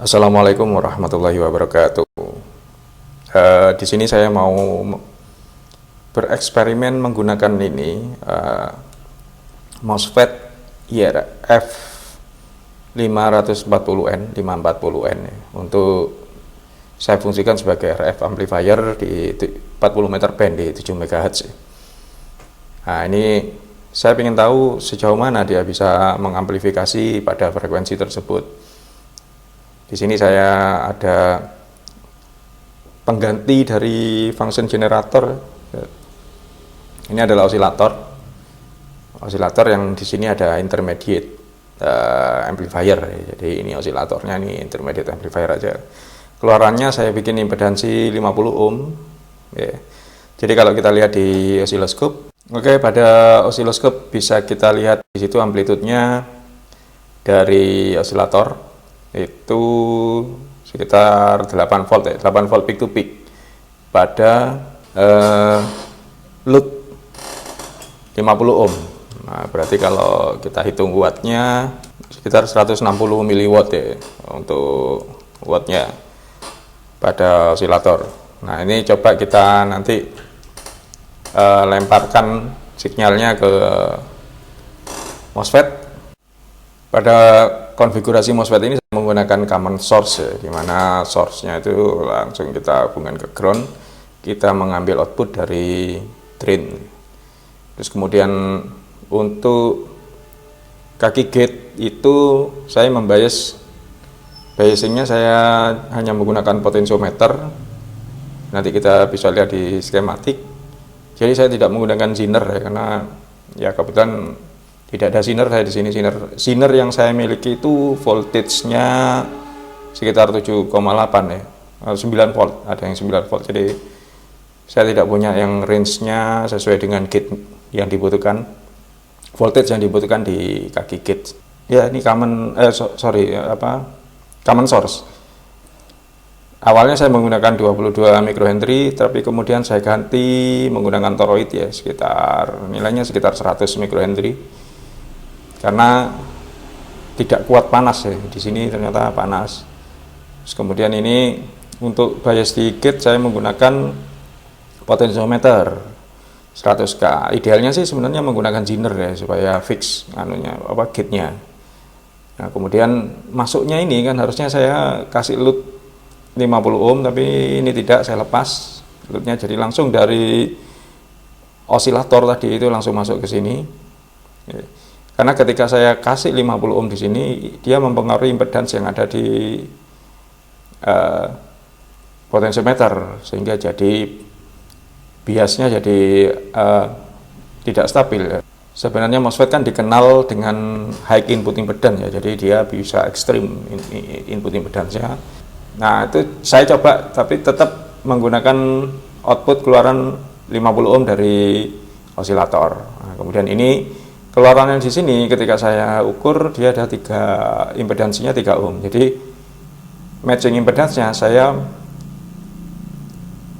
Assalamualaikum warahmatullahi wabarakatuh. Di sini saya mau bereksperimen menggunakan ini MOSFET IRF 540N ya, untuk saya fungsikan sebagai RF amplifier di 40 meter band di 7 MHz ya. Nah, ini saya ingin tahu sejauh mana dia bisa mengamplifikasi pada frekuensi tersebut. Di sini saya ada pengganti dari function generator. Ini adalah osilator yang di sini ada intermediate amplifier. Jadi ini osilatornya, ini intermediate amplifier aja. Keluarannya saya bikin impedansi 50 ohm. Ya. Jadi kalau kita lihat di osiloskop, pada osiloskop bisa kita lihat di situ amplitudenya dari osilator itu sekitar 8 volt ya, 8 volt peak to peak pada load 50 ohm. Nah, berarti kalau kita hitung wattnya sekitar 160 miliwatt ya untuk wattnya pada osilator. Nah, ini coba kita nanti lemparkan sinyalnya ke MOSFET. Pada konfigurasi MOSFET ini saya menggunakan common source ya, di mana source-nya itu langsung kita hubungkan ke ground, kita mengambil output dari drain. Terus kemudian untuk kaki gate itu saya biasingnya saya hanya menggunakan potensiometer. Nanti kita bisa lihat di skematik. Jadi saya tidak menggunakan zener ya, karena ya kebetulan tidak ada zener saya di sini. Zener yang saya miliki itu voltage-nya sekitar 7,8 ya. 9 volt, ada yang 9 volt. Jadi saya tidak punya yang range-nya sesuai dengan gate yang dibutuhkan. Voltage yang dibutuhkan di kaki gate. Ya, ini common source. Awalnya saya menggunakan 22 microhenry, tapi kemudian saya ganti menggunakan toroid ya, nilainya sekitar 100 microhenry. Karena tidak kuat panas ya, di sini ternyata panas. Terus kemudian ini untuk bias di gate saya menggunakan potensiometer 100K. Idealnya sih sebenarnya menggunakan zener ya, supaya fix gate-nya. Nah, kemudian masuknya ini kan harusnya saya kasih load 50 ohm, tapi ini tidak, saya lepas loadnya, jadi langsung dari osilator tadi itu langsung masuk ke sini. Karena ketika saya kasih 50 ohm di sini, dia mempengaruhi impedans yang ada di potensiometer, sehingga jadi biasnya jadi tidak stabil. Sebenarnya MOSFET kan dikenal dengan high input impedance ya, jadi dia bisa ekstrim input impedansnya. Nah, itu saya coba, tapi tetap menggunakan output keluaran 50 ohm dari osilator. Nah, kemudian ini keluarannya di sini ketika saya ukur dia ada impedansinya 3 ohm. Jadi matching impedansnya saya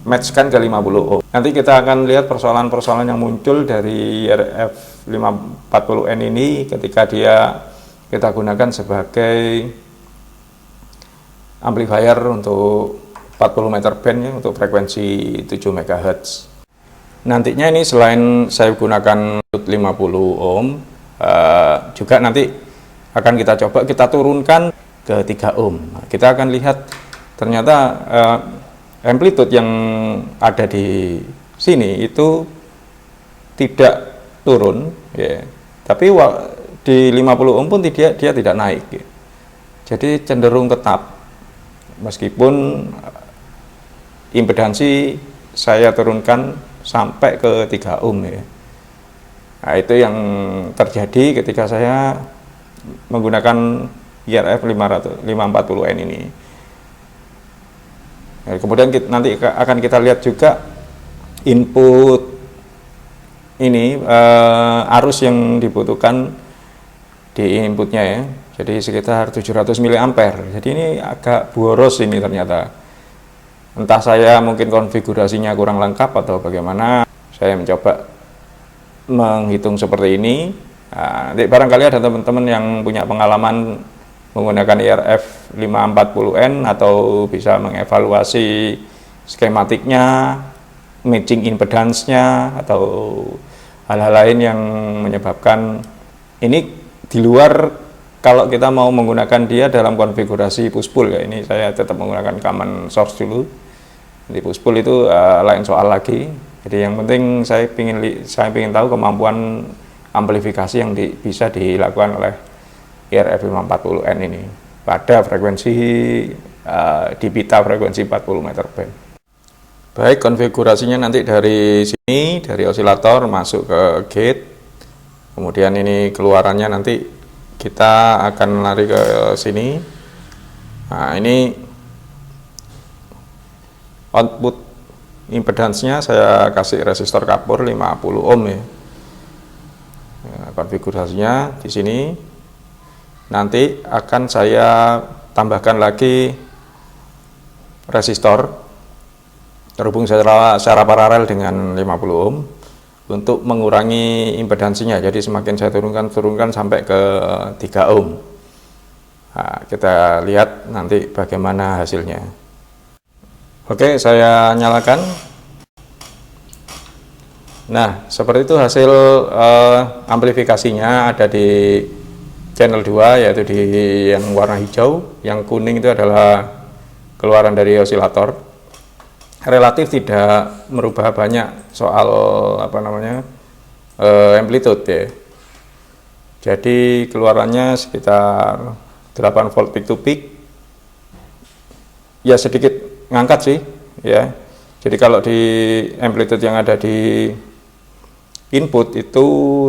matchkan ke 50 ohm. Nanti kita akan lihat persoalan-persoalan yang muncul dari RF 540N ini ketika kita gunakan sebagai amplifier untuk 40 meter band ya, untuk frekuensi 7 MHz. Nantinya ini selain saya gunakan 50 ohm, juga nanti akan kita coba kita turunkan ke 3 ohm. Nah, kita akan lihat ternyata amplitude yang ada di sini itu tidak turun ya, tapi di 50 ohm pun dia tidak naik ya. Jadi cenderung tetap, meskipun impedansi saya turunkan sampai ke 3 ohm ya. Nah, itu yang terjadi ketika saya menggunakan IRF 540N ini. Nah, kemudian nanti akan kita lihat juga input ini arus yang dibutuhkan di inputnya ya. Jadi sekitar 700 mA. Jadi ini agak boros ini ternyata. Entah saya mungkin konfigurasinya kurang lengkap atau bagaimana. Saya mencoba menghitung seperti ini. Nah, nanti barangkali ada teman-teman yang punya pengalaman menggunakan IRF 540N atau bisa mengevaluasi skematiknya, matching impedance-nya, atau hal-hal lain yang menyebabkan ini di luar kalau kita mau menggunakan dia dalam konfigurasi push pull ya. Ini saya tetap menggunakan common source dulu. Di push pull itu lain soal lagi. Jadi yang penting saya ingin tahu kemampuan amplifikasi yang bisa dilakukan oleh IRF 540N ini pada frekuensi di pita frekuensi 40 meter band. Baik, konfigurasinya nanti dari sini, dari osilator masuk ke gate, kemudian ini keluarannya nanti kita akan lari ke sini. Nah, ini output impedance-nya saya kasih resistor kapur 50 ohm ya. Konfigurasinya di sini. Nanti akan saya tambahkan lagi resistor terhubung secara paralel dengan 50 ohm untuk mengurangi impedansinya. Jadi semakin saya turunkan sampai ke 3 ohm. Nah, kita lihat nanti bagaimana hasilnya. Oke, saya nyalakan. Nah, seperti itu hasil amplifikasinya ada di channel 2, yaitu di yang warna hijau. Yang kuning itu adalah keluaran dari osilator. Relatif tidak merubah banyak soal amplitude ya. Jadi keluarannya sekitar 8 volt peak to peak. Ya sedikit ngangkat sih ya. Jadi kalau di amplitude yang ada di input itu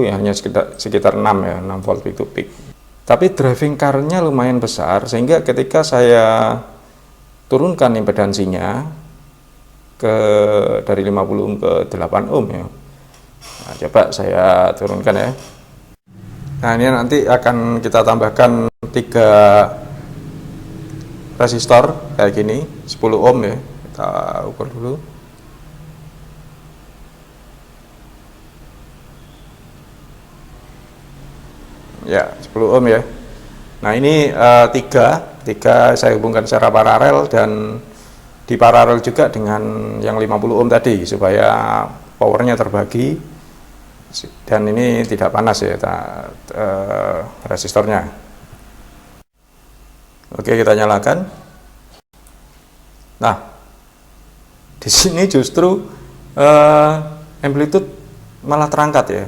ya hanya sekitar 6 ya, 6 volt peak to peak. Tapi driving current-nya lumayan besar, sehingga ketika saya turunkan impedansinya dari 50 ohm ke 8 ohm ya. Nah, coba saya turunkan ya. Nah, ini nanti akan kita tambahkan 3 resistor kayak gini, 10 ohm ya. Kita ukur dulu. Ya, 10 ohm ya. Nah, ini tiga saya hubungkan secara paralel dan di paralel juga dengan yang 50 ohm tadi supaya powernya terbagi dan ini tidak panas ya resistornya. Oke, kita nyalakan. Nah, di sini justru amplitude malah terangkat ya.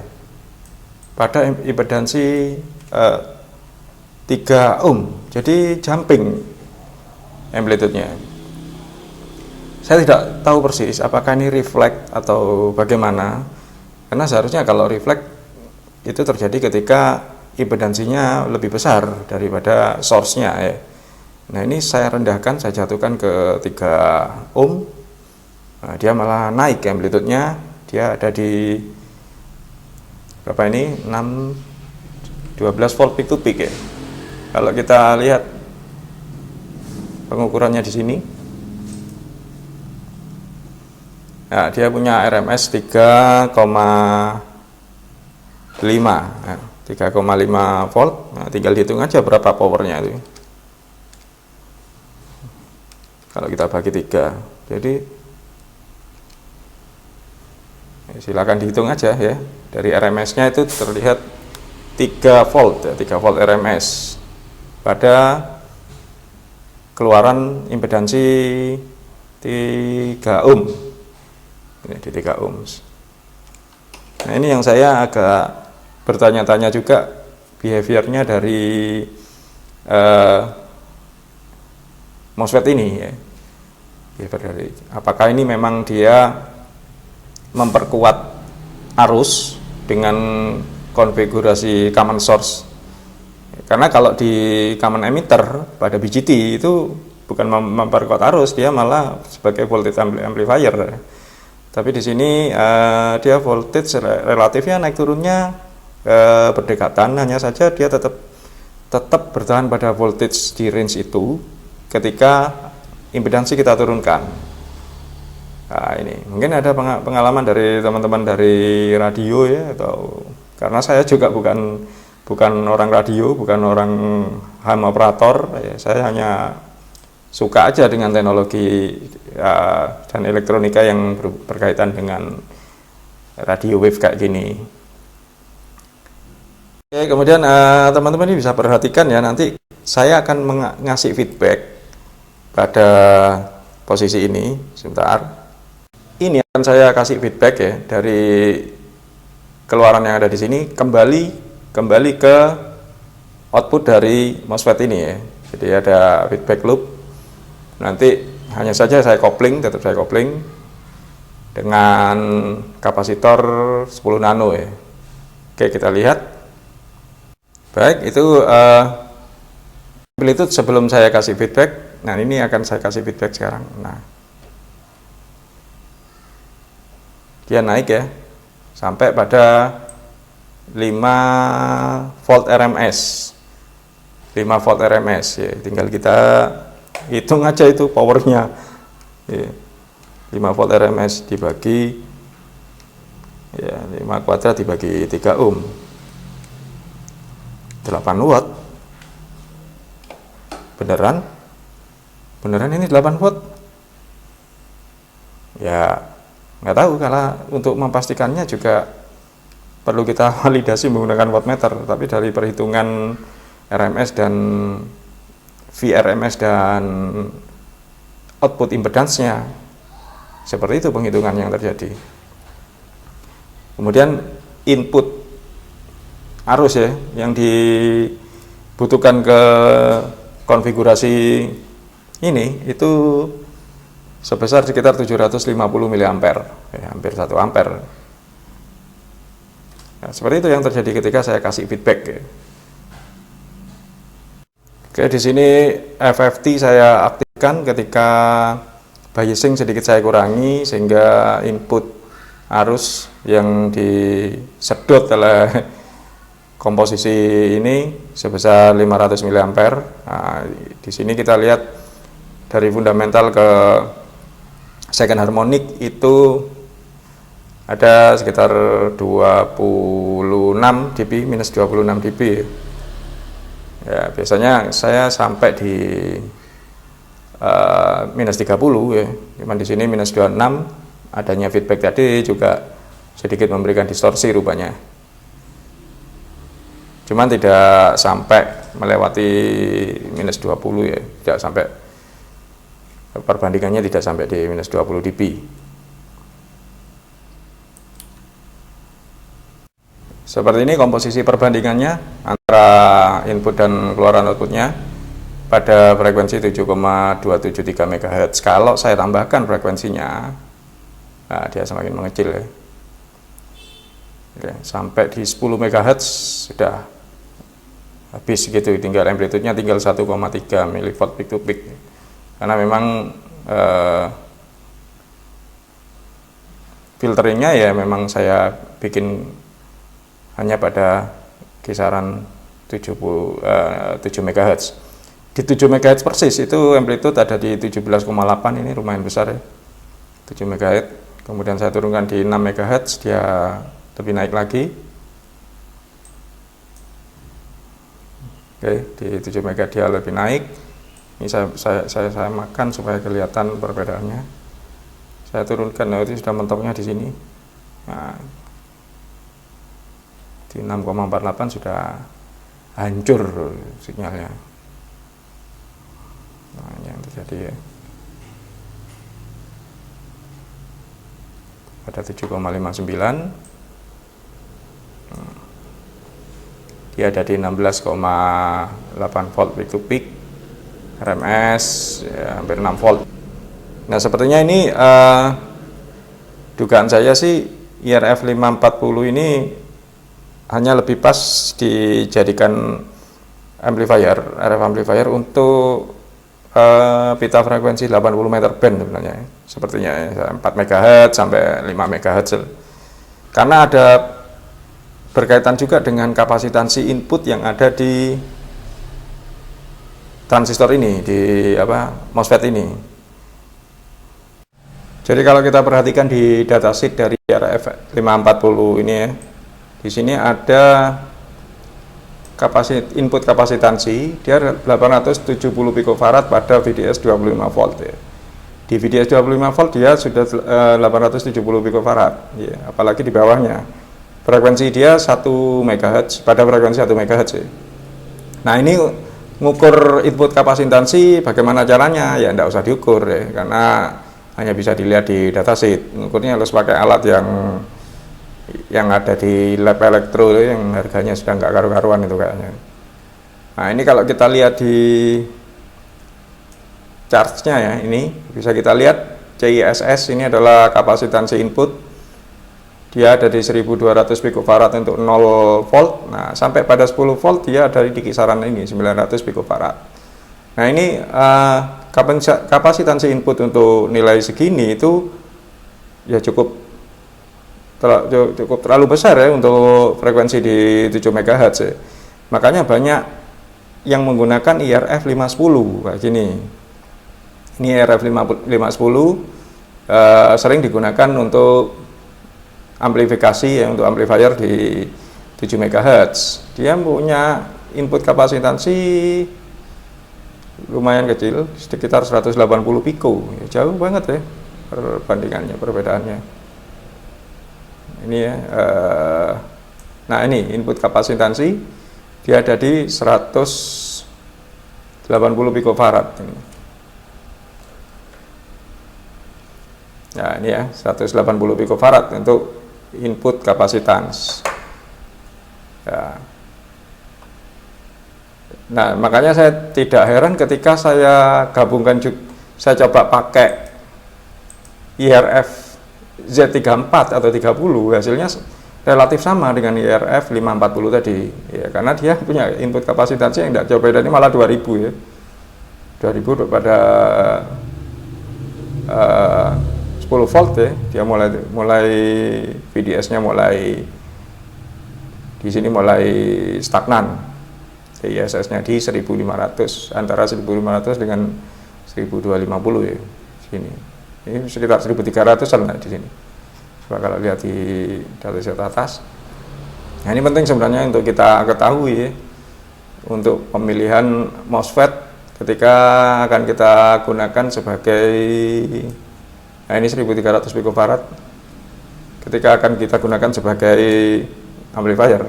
Pada impedansi 3 ohm, jadi jumping amplitude-nya. Saya tidak tahu persis apakah ini reflect atau bagaimana, karena seharusnya kalau reflect itu terjadi ketika impedansinya lebih besar daripada source-nya ya. Nah, ini saya rendahkan, saya jatuhkan ke 3 ohm. Nah, dia malah naik amplitude-nya, dia ada di berapa ini? 12 volt peak to peak ya. Kalau kita lihat pengukurannya di sini. Nah, dia punya RMS 3,5 volt. Nah, tinggal dihitung aja berapa powernya itu. Kalau kita bagi 3. Jadi silakan dihitung aja ya. Dari RMS-nya itu terlihat 3 volt ya, 3 volt RMS pada keluaran impedansi 3 ohm. Ini di 3 ohm. Nah, ini yang saya agak bertanya-tanya juga behaviornya dari MOSFET ini ya. Apakah ini memang dia memperkuat arus dengan konfigurasi common source? Karena kalau di common emitter pada BGT itu bukan memperkuat arus, dia malah sebagai voltage amplifier. Tapi di sini dia voltage relatifnya naik turunnya berdekatan, hanya saja dia tetap bertahan pada voltage di range itu ketika impedansi kita turunkan. Nah, ini mungkin ada pengalaman dari teman-teman dari radio ya, atau karena saya juga bukan bukan orang radio, bukan orang ham operator. Saya hanya suka aja dengan teknologi dan elektronika yang berkaitan dengan radio wave kayak gini. Oke, kemudian teman-teman ini bisa perhatikan ya, nanti saya akan ngasih feedback pada posisi ini. Sebentar, ini akan saya kasih feedback ya dari keluaran yang ada di sini kembali ke output dari MOSFET ini ya. Jadi ada feedback loop. Nanti hanya saja tetap saya kopling dengan kapasitor 10 nano ya. Oke, kita lihat. Baik, itu amplitude sebelum saya kasih feedback. Nah, ini akan saya kasih feedback sekarang. Nah, dia naik ya sampai pada 5 volt RMS. 5 volt RMS ya. Tinggal kita hitung aja itu powernya ya. 5 volt RMS dibagi ya 5 kuadrat dibagi 3 ohm, 8 watt. Beneran ini 8 watt ya, nggak tahu, karena untuk memastikannya juga perlu kita validasi menggunakan wattmeter. Tapi dari perhitungan RMS dan VRMS dan output impedance-nya, seperti itu penghitungan yang terjadi. Kemudian input arus ya, yang dibutuhkan ke konfigurasi ini itu sebesar sekitar 750 mA, ya, hampir 1 ampere. Nah, seperti itu yang terjadi ketika saya kasih feedback ya. Oke, di sini FFT saya aktifkan ketika biasing sedikit saya kurangi, sehingga input arus yang disedot oleh komposisi ini sebesar 500 mA. Nah, di sini kita lihat dari fundamental ke second harmonic itu ada sekitar 26 dB, minus 26 dB. Ya, biasanya saya sampai di minus 30 ya. Cuman di sini minus 26, adanya feedback tadi juga sedikit memberikan distorsi rupanya. Cuman tidak sampai melewati minus 20 ya, tidak sampai, perbandingannya tidak sampai di minus 20 dB. Seperti ini komposisi perbandingannya antara input dan keluaran outputnya pada frekuensi 7,273 MHz. Kalau saya tambahkan frekuensinya, nah dia semakin mengecil ya. Oke, sampai di 10 MHz sudah habis gitu, tinggal amplitude-nya tinggal 1,3 mV peak to peak. Karena memang filteringnya ya memang saya bikin hanya pada kisaran 7 MHz. Di 7 MHz persis itu amplitude ada di 17,8, ini lumayan besar ya, 7 MHz. Kemudian saya turunkan di 6 MHz, dia lebih naik lagi. Oke, di 7 MHz dia lebih naik. Ini saya makan supaya kelihatan perbedaannya. Saya turunkan, nah itu sudah mentoknya di sini. Nah, di 6,48 sudah hancur sinyalnya. Nah, ini yang terjadi ya. Pada 7,59 dia ada di 16,8 volt peak to peak, RMS ya, hampir 6 volt. Nah, sepertinya ini dugaan saya sih IRF 540 ini hanya lebih pas dijadikan amplifier, RF amplifier untuk pita frekuensi 80 meter band sebenarnya. Sepertinya ya, 4 MHz sampai 5 MHz. Karena ada berkaitan juga dengan kapasitansi input yang ada di transistor ini, di MOSFET ini. Jadi kalau kita perhatikan di datasheet dari RF 540 ini ya, di sini ada input kapasitansi dia 870 picofarad pada VDS 25 volt ya. Di VDS 25 volt dia sudah 870 picofarad ya, apalagi di bawahnya. Frekuensi dia 1 MHz pada frekuensi 1 MHz ya. Nah, ini ngukur input kapasitansi bagaimana caranya? Ya enggak usah diukur ya, karena hanya bisa dilihat di datasheet. Ngukurnya harus pakai alat yang ada di lab elektro yang harganya sudah nggak karu-karuan itu kayaknya. Nah, ini kalau kita lihat di charge-nya ya, ini bisa kita lihat CISS ini adalah kapasitansi input. Dia ada di 1200 picofarad untuk 0 volt. Nah, sampai pada 10 volt dia ada di kisaran ini 900 picofarad. Nah, ini kapasitansi input untuk nilai segini itu ya cukup terlalu besar ya untuk frekuensi di 7 MHz ya. Makanya banyak yang menggunakan IRF 510 kayak gini. Ini IRF 510 sering digunakan untuk amplifikasi ya, untuk amplifier di 7 MHz. Dia punya input kapasitansi lumayan kecil, sekitar 180 pico. Ya, jauh banget ya perbandingannya, perbedaannya. Ini ya. Nah, ini input kapasitansi dia ada di 180 picofarad ini. Nah, ini ya 180 picofarad untuk input kapasitans ya. Nah, makanya saya tidak heran ketika saya gabungkan saya coba pakai IRF Z34 atau 30, hasilnya relatif sama dengan IRF 540 tadi ya, karena dia punya input kapasitasnya yang tidak jauh beda, ini malah 2000 ya, 2000 pada 10 volt ya, dia mulai VDS-nya mulai di sini mulai stagnan. ISS-nya di 1500, antara 1500 dengan 1250 ya sini. Ini sekitar 1300-an lah di sini. Coba kalau lihat di dataset atas. Nah, ini penting sebenarnya untuk kita ketahui ya, untuk pemilihan MOSFET ketika akan kita gunakan sebagai, nah ini 1300 picofarad ketika akan kita gunakan sebagai amplifier.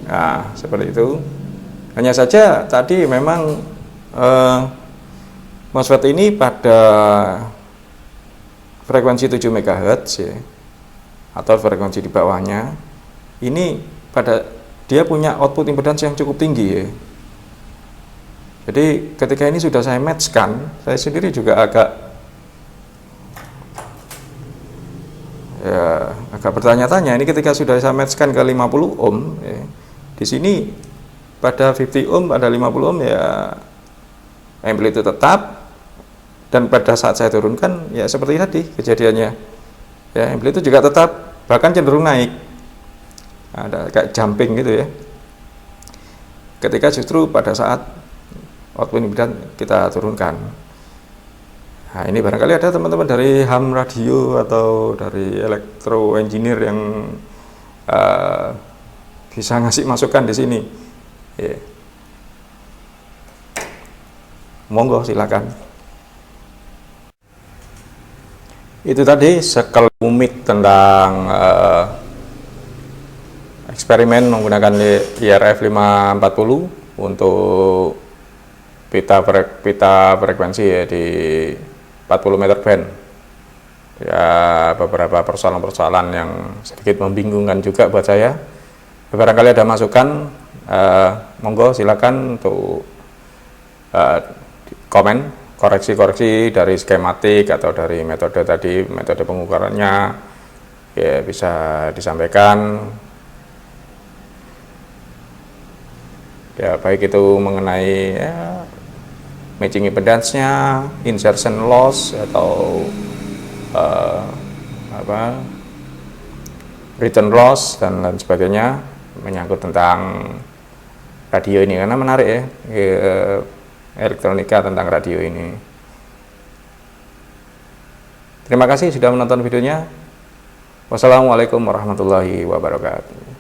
Nah, seperti itu. Hanya saja tadi memang MOSFET ini pada frekuensi 7 MHz ya, atau frekuensi di bawahnya, ini dia punya output impedance yang cukup tinggi ya. Jadi ketika ini sudah saya matchkan, saya sendiri juga agak bertanya-tanya. Ini ketika sudah saya matchkan ke 50 ohm ya, di sini pada 50 ohm, pada 50 ohm ya amplitude tetap, dan pada saat saya turunkan ya seperti tadi kejadiannya ya, amplitude juga tetap, bahkan cenderung naik, ada kayak jumping gitu ya, ketika justru pada saat output impedance kita turunkan. Nah, ini barangkali ada teman-teman dari ham radio atau dari elektro engineer yang bisa ngasih masukan di sini. Yeah. Monggo silakan. Itu tadi sekelumit tentang eksperimen menggunakan IRF 540 untuk pita frekuensi ya di 40 meter band. Ya, beberapa persoalan-persoalan yang sedikit membingungkan juga buat saya. Barangkali ada masukan, monggo silakan untuk komen, koreksi-koreksi dari skematik atau dari metode tadi, metode pengukurannya ya bisa disampaikan. Ya, baik itu mengenai ya, matching impedance-nya, insertion loss atau return loss dan lain sebagainya, menyangkut tentang radio ini, karena menarik ya, elektronika tentang radio ini. Terima kasih sudah menonton videonya. Wassalamualaikum warahmatullahi wabarakatuh.